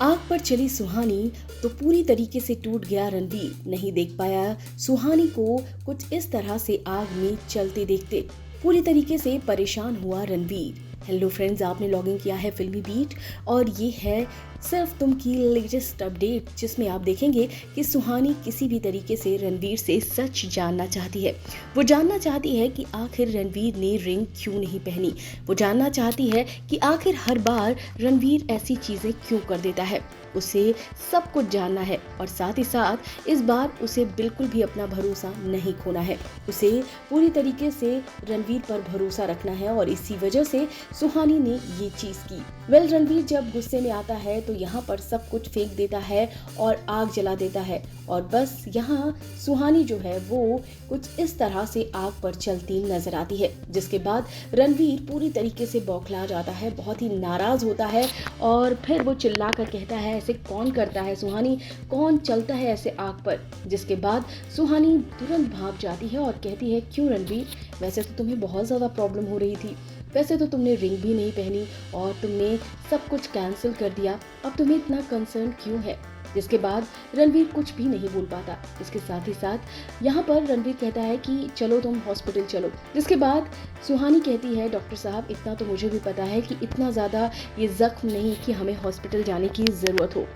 आग पर चली सुहानी तो पूरी तरीके से टूट गया रणवीर। नहीं देख पाया सुहानी को कुछ इस तरह से आग में चलते देखते। पूरी तरीके से परेशान हुआ रणवीर। हेलो फ्रेंड्स, आपने लॉगिन किया है फिल्मी बीट और ये है सिर्फ तुम की लेटेस्ट अपडेट, जिसमें आप देखेंगे कि सुहानी किसी भी तरीके से रणवीर से सच जानना चाहती है। वो जानना चाहती है कि आखिर रणवीर ने रिंग क्यों नहीं पहनी। वो जानना चाहती है कि आखिर हर बार रणवीर ऐसी चीजें क्यों कर देता है। उसे सब कुछ जानना है और साथ ही साथ इस बार उसे बिल्कुल भी अपना भरोसा नहीं खोना है। उसे पूरी तरीके से रणवीर पर भरोसा रखना है और इसी वजह से सुहानी ने ये चीज की। रणवीर जब गुस्से में आता है तो यहाँ पर सब कुछ फेंक देता है और आग जला देता है और बस यहाँ सुहानी जो है वो कुछ इस तरह से आग पर चलती नजर आती है, जिसके बाद रणवीर पूरी तरीके से बौखला जाता है, बहुत ही नाराज होता है और फिर वो चिल्ला कर कहता है, ऐसे कौन करता है सुहानी, कौन चलता है ऐसे आग पर। जिसके बाद सुहानी तुरंत भाग जाती है और कहती है, क्यों रणवीर, वैसे तो तुम्हें बहुत ज्यादा प्रॉब्लम हो रही थी, वैसे तो तुमने रिंग भी नहीं पहनी और तुमने सब कुछ कैंसिल कर दिया, अब तुम्हें इतना कंसर्न क्यों है। जिसके बाद रणवीर कुछ भी नहीं बोल पाता। इसके साथ ही साथ यहाँ पर रणवीर कहता है कि चलो तुम हॉस्पिटल चलो। जिसके बाद सुहानी कहती है, डॉक्टर साहब इतना तो मुझे भी पता है कि इतना ज़्यादा ये जख्म नहीं कि हमें हॉस्पिटल जाने की ज़रूरत हो।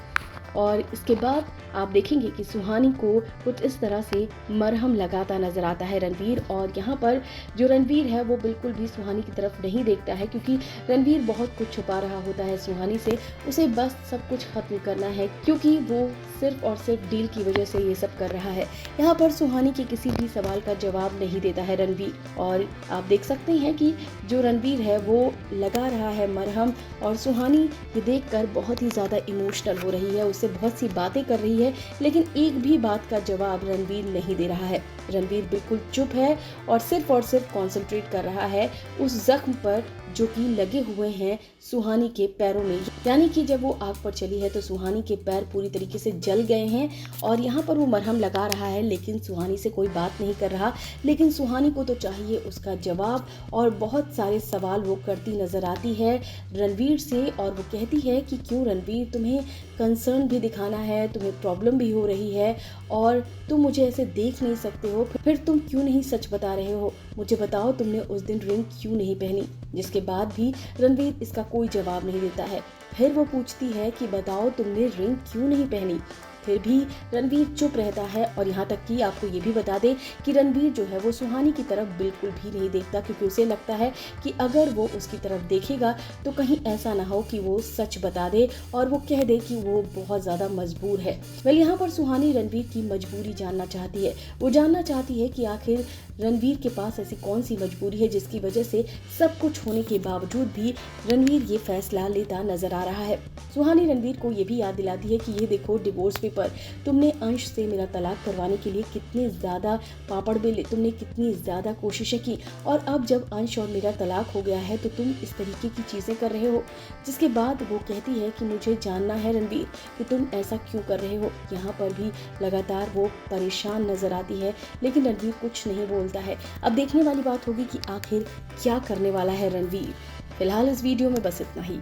और इसके बाद आप देखेंगे कि सुहानी को कुछ इस तरह से मरहम लगाता नजर आता है रणवीर। और यहाँ पर जो रणवीर है वो बिल्कुल भी सुहानी की तरफ नहीं देखता है, क्योंकि रणवीर बहुत कुछ छुपा रहा होता है सुहानी से। उसे बस सब कुछ खत्म करना है, क्योंकि वो सिर्फ और सिर्फ डील की वजह से ये सब कर रहा है। यहाँ पर सुहानी के किसी भी सवाल का जवाब नहीं देता है रणवीर। और आप देख सकते हैं कि जो रणवीर है वो लगा रहा है मरहम और सुहानी ये देखकर बहुत ही ज्यादा इमोशनल हो रही है, उससे बहुत सी बातें कर रही है, लेकिन एक भी बात का जवाब रणवीर नहीं दे रहा है। रणवीर बिल्कुल चुप है और सिर्फ कंसंट्रेट कर रहा है उस जख्म पर जो कि लगे हुए हैं सुहानी के पैरों में। यानी कि जब वो आग पर चली है तो सुहानी के पैर पूरी तरीके से जल गए हैं और यहाँ पर वो मरहम लगा रहा है, लेकिन सुहानी से कोई बात नहीं कर रहा। लेकिन सुहानी को तो चाहिए उसका जवाब और बहुत सारे सवाल वो करती नजर आती है रणवीर से। और वो कहती है कि क्यों रणवीर, तुम्हें कंसर्न भी दिखाना है, तुम्हें प्रॉब्लम भी हो रही है और तुम मुझे ऐसे देख नहीं सकते हो, फिर तुम क्यों नहीं सच बता रहे हो, मुझे बताओ तुमने उस दिन रिंग क्यों नहीं पहनी। जिसके बाद भी रणवीर इसका कोई जवाब नहीं देता है। फिर वो पूछती है कि बताओ तुमने रिंग क्यों नहीं पहनी। फिर भी रणवीर चुप रहता है। और यहाँ तक कि आपको ये भी बता दे कि रणवीर जो है वो सुहानी की तरफ बिल्कुल भी नहीं देखता, क्योंकि उसे लगता है कि अगर वो उसकी तरफ देखेगा तो कहीं ऐसा ना हो कि वो सच बता दे और वो कह दे कि वो बहुत ज़्यादा मजबूर है। यहाँ पर सुहानी रणवीर की मजबूरी जानना चाहती है। वो जानना चाहती है कि आखिर रणवीर के पास ऐसी कौन सी मजबूरी है जिसकी वजह से सब कुछ होने के बावजूद भी रणवीर ये फैसला लेता नजर आ रहा है। सुहानी रणवीर को ये भी याद दिलाती है कि ये देखो डिवोर्स पेपर, तुमने अंश से मेरा तलाक करवाने के लिए कितने ज़्यादा पापड़ बेले, तुमने कितनी ज़्यादा कोशिशें की और अब जब अंश और मेरा तलाक हो गया है तो तुम इस तरीके की चीज़ें कर रहे हो। जिसके बाद वो कहती है कि मुझे जानना है रणवीर कि तुम ऐसा क्यों कर रहे हो। यहाँ पर भी लगातार वो परेशान नजर आती है, लेकिन रणवीर कुछ नहीं बोलता है। अब देखने वाली बात होगी कि आखिर क्या करने वाला है रणवीर। फिलहाल इस वीडियो में बस इतना ही।